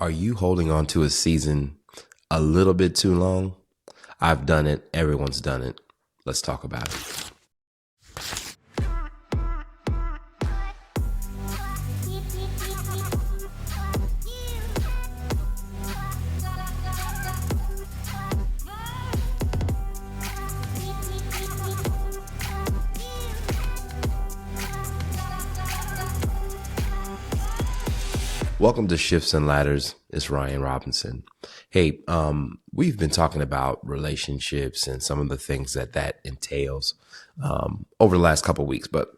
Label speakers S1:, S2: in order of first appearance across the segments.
S1: Are you holding on to a season a little bit too long? I've done it. Everyone's done it. Let's talk about it. Welcome to Shifts and Ladders. It's Ryan Robinson. Hey, we've been talking about relationships and some of the things that entails over the last couple of weeks. But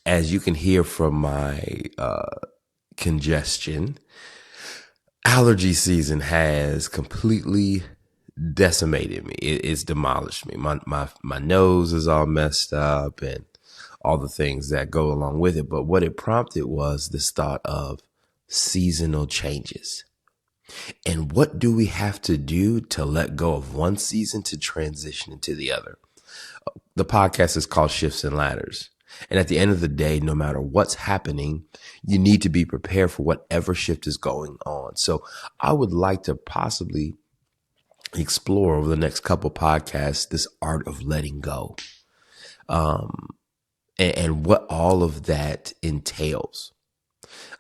S1: as you can hear from my congestion, allergy season has completely decimated me. It's demolished me. My nose is all messed up and all the things that go along with it. But what it prompted was this thought of seasonal changes. And what do we have to do to let go of one season to transition into the other? The podcast is called Shifts and Ladders. And at the end of the day, no matter what's happening, you need to be prepared for whatever shift is going on. So I would like to possibly explore over the next couple podcasts this art of letting go. And what all of that entails.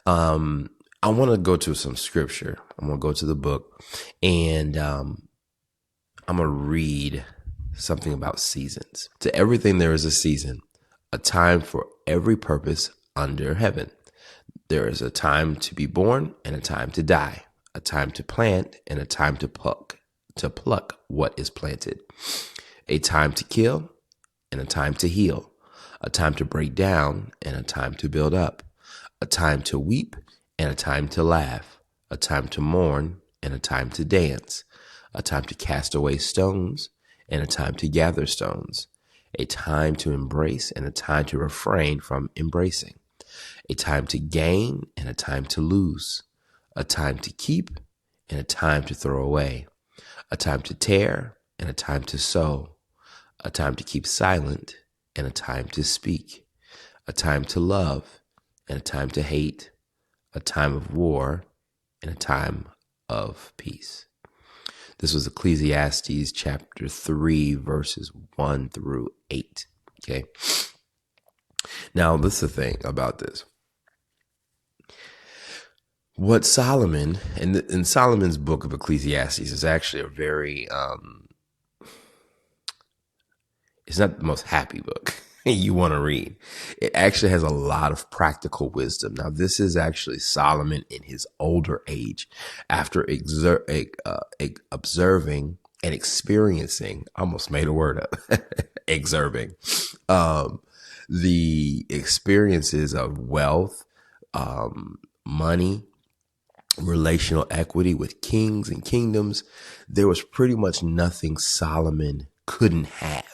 S1: I want to go to some scripture. I'm going to go to the book and I'm going to read something about seasons. To everything there is a season, a time for every purpose under heaven. There is a time to be born and a time to die, a time to plant and a time to pluck what is planted, a time to kill and a time to heal, a time to break down and a time to build up, a time to weep and a time to laugh, a time to mourn and a time to dance, a time to cast away stones and a time to gather stones, a time to embrace and a time to refrain from embracing, a time to gain and a time to lose, a time to keep and a time to throw away, a time to tear and a time to sow, a time to keep silent and a time to speak, a time to love and a time to hate, a time of war and a time of peace. This was Ecclesiastes chapter 3, verses 1 through 8. Okay. Now, this is the thing about this. What Solomon, and in Solomon's book of Ecclesiastes is actually a very, it's not the most happy book you want to read. It actually has a lot of practical wisdom. Now, this is actually Solomon in his older age after observing and experiencing, I almost made a word up, observing, the experiences of wealth, money, relational equity with kings and kingdoms. There was pretty much nothing Solomon couldn't have.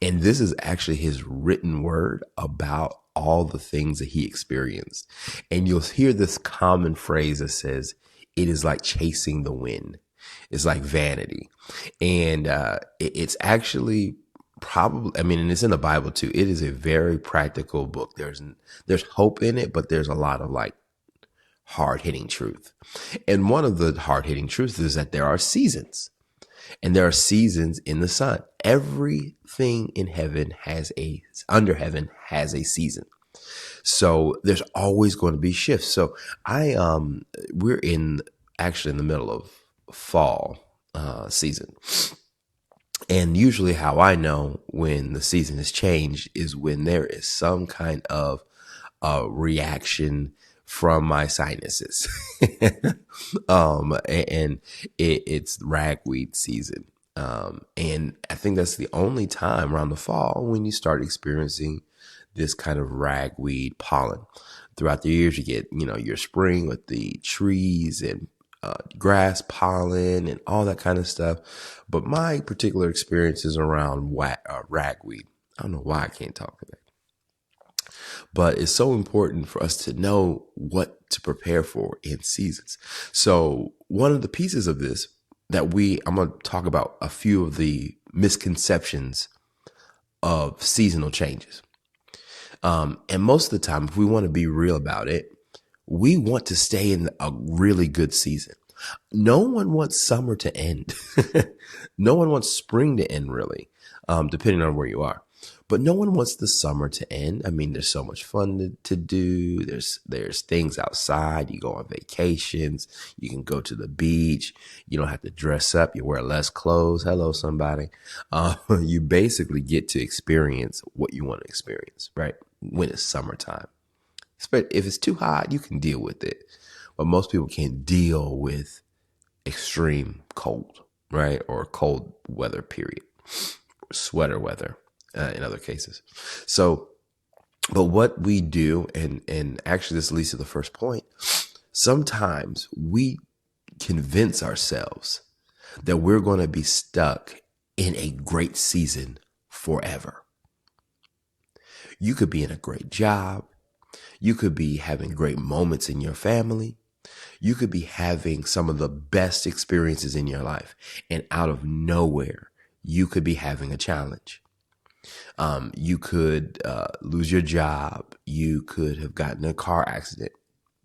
S1: And this is actually his written word about all the things that he experienced. And you'll hear this common phrase that says, it is like chasing the wind. It's like vanity. And it's actually probably, and it's in the Bible too. It is a very practical book. There's hope in it, but there's a lot of like hard-hitting truth. And one of the hard-hitting truths is that there are seasons. And there are seasons in the sun. Everything in heaven under heaven has a season. So there's always going to be shifts. So we're actually in the middle of fall season. And usually how I know when the season has changed is when there is some kind of reaction from my sinuses. And it's ragweed season. And I think that's the only time around the fall when you start experiencing this kind of ragweed pollen. Throughout the years, you get, your spring with the trees and grass pollen and all that kind of stuff. But my particular experience is around ragweed. I don't know why I can't talk today. But it's so important for us to know what to prepare for in seasons. So one of the pieces of this I'm going to talk about a few of the misconceptions of seasonal changes. And most of the time, if we want to be real about it, we want to stay in a really good season. No one wants summer to end. No one wants spring to end, really, depending on where you are. But no one wants the summer to end. I mean, there's so much fun to do. There's things outside. You go on vacations. You can go to the beach. You don't have to dress up. You wear less clothes. Hello, somebody. You basically get to experience what you want to experience, right? When it's summertime. But if it's too hot, you can deal with it. But most people can't deal with extreme cold, right? Or cold weather, period. Sweater weather, in other cases. So, but what we do, and actually this leads to the first point, sometimes we convince ourselves that we're going to be stuck in a great season forever. You could be in a great job. You could be having great moments in your family. You could be having some of the best experiences in your life. And out of nowhere, you could be having a challenge. You could lose your job. You could have gotten a car accident.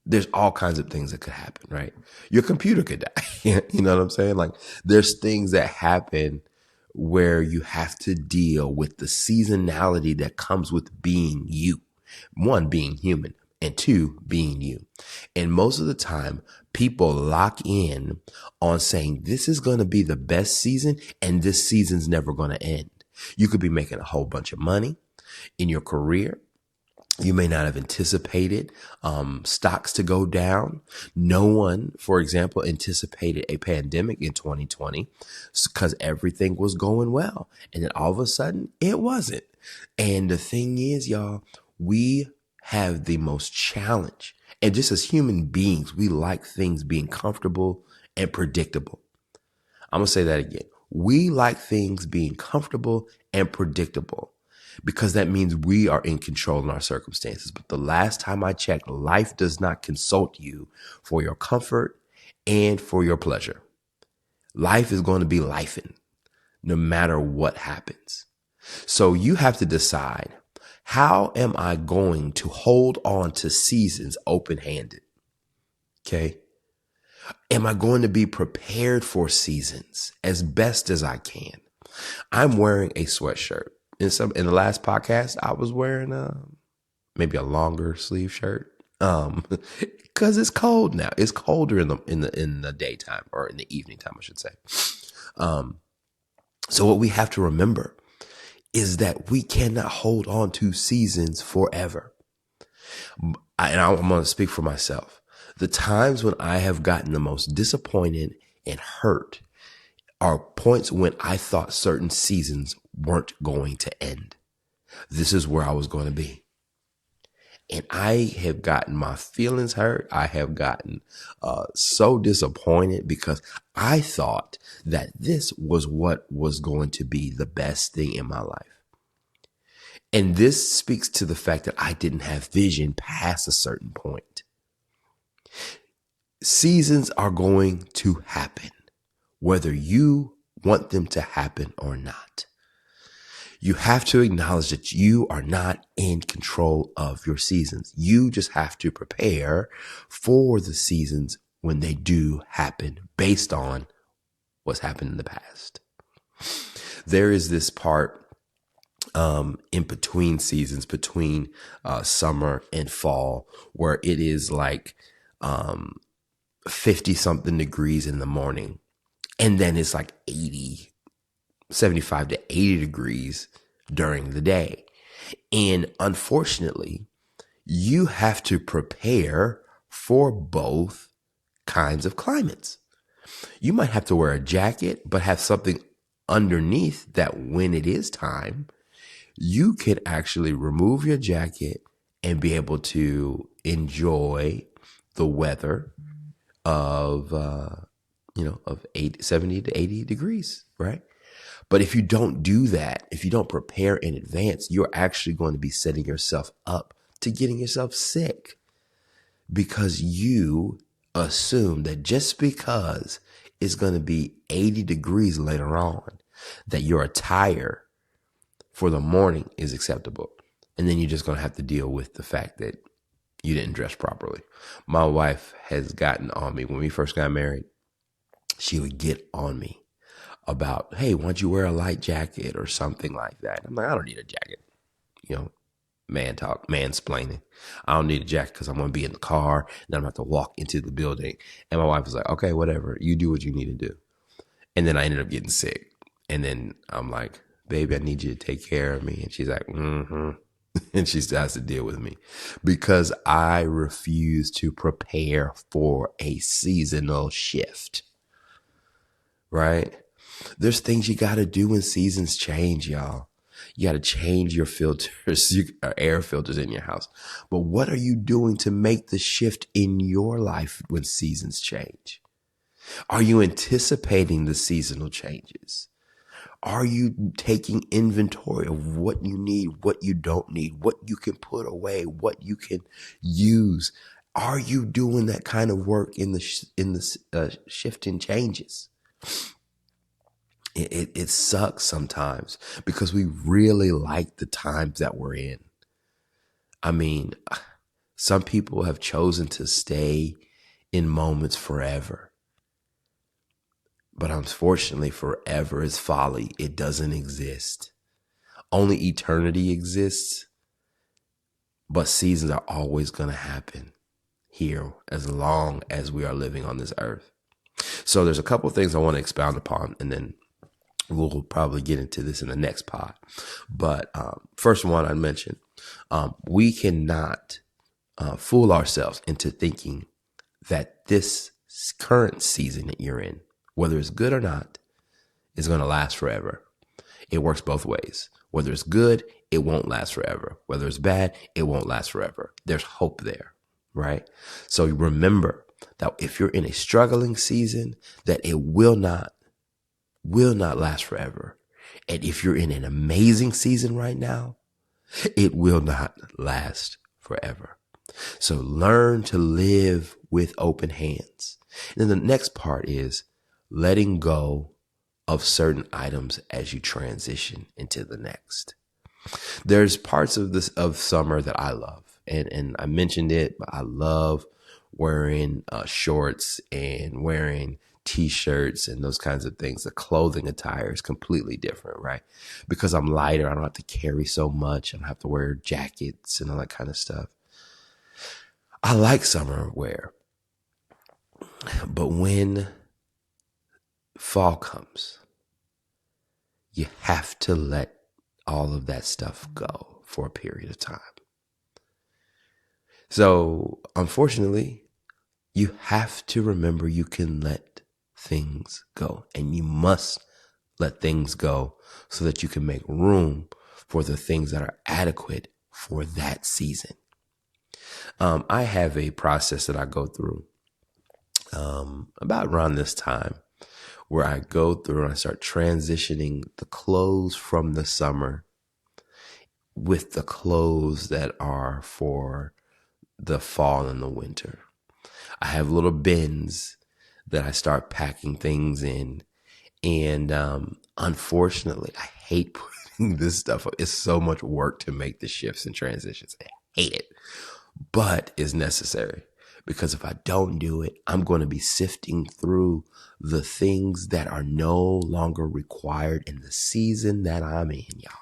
S1: There's all kinds of things that could happen, right? Your computer could die. You know what I'm saying? Like, there's things that happen where you have to deal with the seasonality that comes with being you. One, being human, and two, being you. And most of the time, people lock in on saying this is going to be the best season and this season's never going to end. You could be making a whole bunch of money in your career. You may not have anticipated stocks to go down. No one, for example, anticipated a pandemic in 2020 because everything was going well. And then all of a sudden, it wasn't. And the thing is, y'all, we have the most challenge. And just as human beings, we like things being comfortable and predictable. I'm going to say that again. We like things being comfortable and predictable because that means we are in control in our circumstances. But the last time I checked, life does not consult you for your comfort and for your pleasure. Life is going to be lifing no matter what happens. So you have to decide, how am I going to hold on to seasons open-handed? Okay. Am I going to be prepared for seasons as best as I can? I'm wearing a sweatshirt. In the last podcast, I was wearing maybe a longer sleeve shirt. Because it's cold now. It's colder in the daytime, or in the evening time, I should say. So what we have to remember is that we cannot hold on to seasons forever. And I'm going to speak for myself. The times when I have gotten the most disappointed and hurt are points when I thought certain seasons weren't going to end. This is where I was going to be. And I have gotten my feelings hurt. I have gotten so disappointed because I thought that this was what was going to be the best thing in my life. And this speaks to the fact that I didn't have vision past a certain point. Seasons are going to happen, whether you want them to happen or not. You have to acknowledge that you are not in control of your seasons. You just have to prepare for the seasons when they do happen based on what's happened in the past. There is this part in between seasons, between summer and fall, where it is like 50 something degrees in the morning. And then it's like 75 to 80 degrees during the day. And unfortunately, you have to prepare for both kinds of climates. You might have to wear a jacket, but have something underneath that when it is time, you can actually remove your jacket and be able to enjoy the weather of 70 to 80 degrees, right? But if you don't do that, if you don't prepare in advance, you're actually going to be setting yourself up to getting yourself sick because you assume that just because it's going to be 80 degrees later on, that your attire for the morning is acceptable. And then you're just going to have to deal with the fact that, You didn't dress properly. My wife has gotten on me. When we first got married, she would get on me about, hey, why don't you wear a light jacket or something like that? I'm like, I don't need a jacket. You know, man talk, mansplaining. I don't need a jacket because I'm going to be in the car and I'm going to have to walk into the building. And my wife was like, okay, whatever. You do what you need to do. And then I ended up getting sick. And then I'm like, baby, I need you to take care of me. And she's like, mm-hmm. And she still has to deal with me because I refuse to prepare for a seasonal shift. Right? There's things you got to do when seasons change, y'all. You got to change your filters, air filters in your house. But what are you doing to make the shift in your life when seasons change? Are you anticipating the seasonal changes? Are you taking inventory of what you need, what you don't need, what you can put away, what you can use? Are you doing that kind of work in the shifting changes? It sucks sometimes because we really like the times that we're in. I mean, some people have chosen to stay in moments forever. But unfortunately, forever is folly. It doesn't exist. Only eternity exists. But seasons are always going to happen here as long as we are living on this earth. So there's a couple of things I want to expound upon, and then we'll probably get into this in the next pod. But first one I mentioned, we cannot fool ourselves into thinking that this current season that you're in, whether it's good or not, is going to last forever. It works both ways. Whether it's good, it won't last forever. Whether it's bad, it won't last forever. There's hope there, right? So remember that if you're in a struggling season, that it will not last forever. And if you're in an amazing season right now, it will not last forever. So learn to live with open hands. And then the next part is letting go of certain items as you transition into the next. There's parts of summer that I love. And I mentioned it, but I love wearing shorts and wearing T-shirts and those kinds of things. The clothing attire is completely different, right? Because I'm lighter, I don't have to carry so much. I don't have to wear jackets and all that kind of stuff. I like summer wear. But when fall comes, you have to let all of that stuff go for a period of time. So, unfortunately, you have to remember you can let things go, and you must let things go so that you can make room for the things that are adequate for that season. I have a process that I go through about around this time where I go through and I start transitioning the clothes from the summer with the clothes that are for the fall and the winter. I have little bins that I start packing things in. And unfortunately, I hate putting this stuff up. It's so much work to make the shifts and transitions. I hate it, but it's necessary. Because if I don't do it, I'm going to be sifting through the things that are no longer required in the season that I'm in, y'all.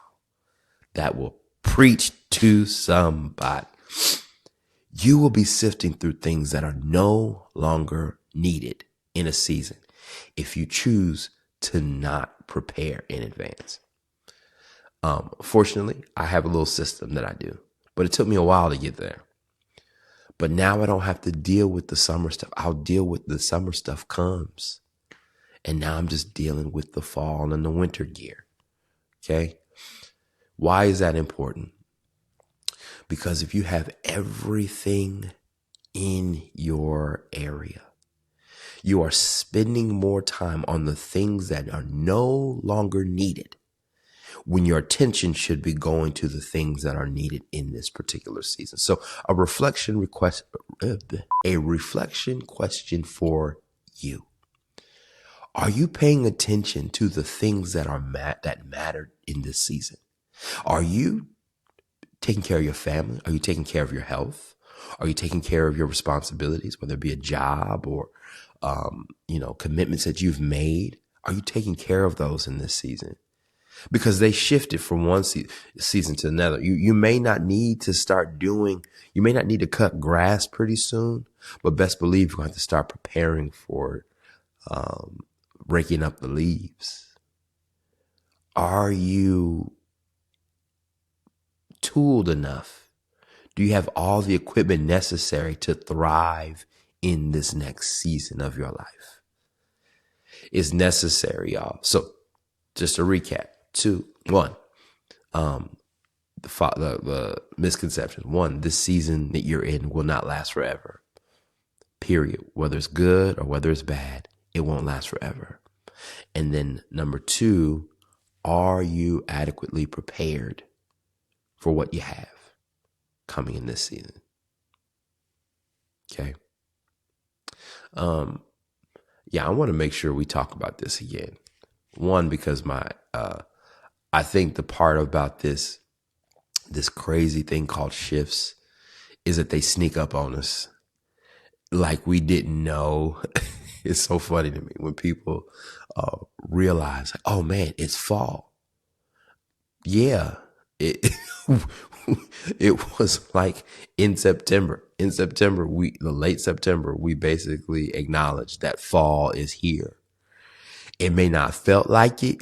S1: That will preach to somebody. You will be sifting through things that are no longer needed in a season if you choose to not prepare in advance. Fortunately, I have a little system that I do, but it took me a while to get there. But now I don't have to deal with the summer stuff. I'll deal with the summer stuff comes. And now I'm just dealing with the fall and the winter gear. Okay? Why is that important? Because if you have everything in your area, you are spending more time on the things that are no longer needed when your attention should be going to the things that are needed in this particular season. So a reflection question for you. Are you paying attention to the things that are that matter in this season? Are you taking care of your family? Are you taking care of your health? Are you taking care of your responsibilities, whether it be a job or, commitments that you've made? Are you taking care of those in this season? Because they shifted from one season to another. You may not need to you may not need to cut grass pretty soon, but best believe you're going to have to start preparing for raking up the leaves. Are you tooled enough? Do you have all the equipment necessary to thrive in this next season of your life? It's necessary, y'all. So just to recap, the misconception. One, this season that you're in will not last forever. Period. Whether it's good or whether it's bad, it won't last forever. And then number two, are you adequately prepared for what you have coming in this season? Okay. I want to make sure we talk about this again. One, because I think the part about this crazy thing called shifts is that they sneak up on us like we didn't know. It's so funny to me when people realize, like, oh man, it's fall. Yeah, it it was like in September. In September, the late September, we basically acknowledged that fall is here. It may not feel like it.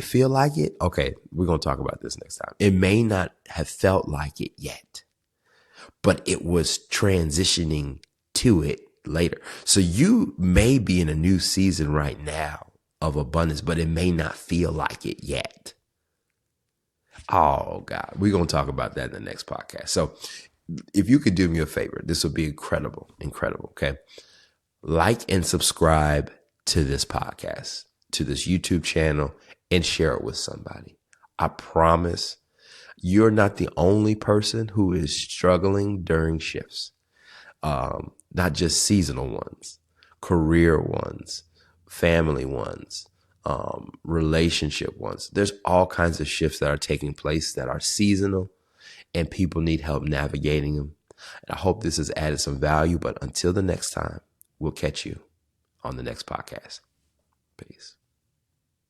S1: Okay, we're going to talk about this next time. It may not have felt like it yet, but it was transitioning to it later. So you may be in a new season right now of abundance, but it may not feel like it yet. Oh God, we're going to talk about that in the next podcast. So if you could do me a favor, this would be incredible. Okay. Like and subscribe to this podcast, to this YouTube channel, and share it with somebody. I promise you're not the only person who is struggling during shifts. Not just seasonal ones, career ones, family ones, relationship ones. There's all kinds of shifts that are taking place that are seasonal, and people need help navigating them. And I hope this has added some value, but until the next time, we'll catch you on the next podcast. Peace.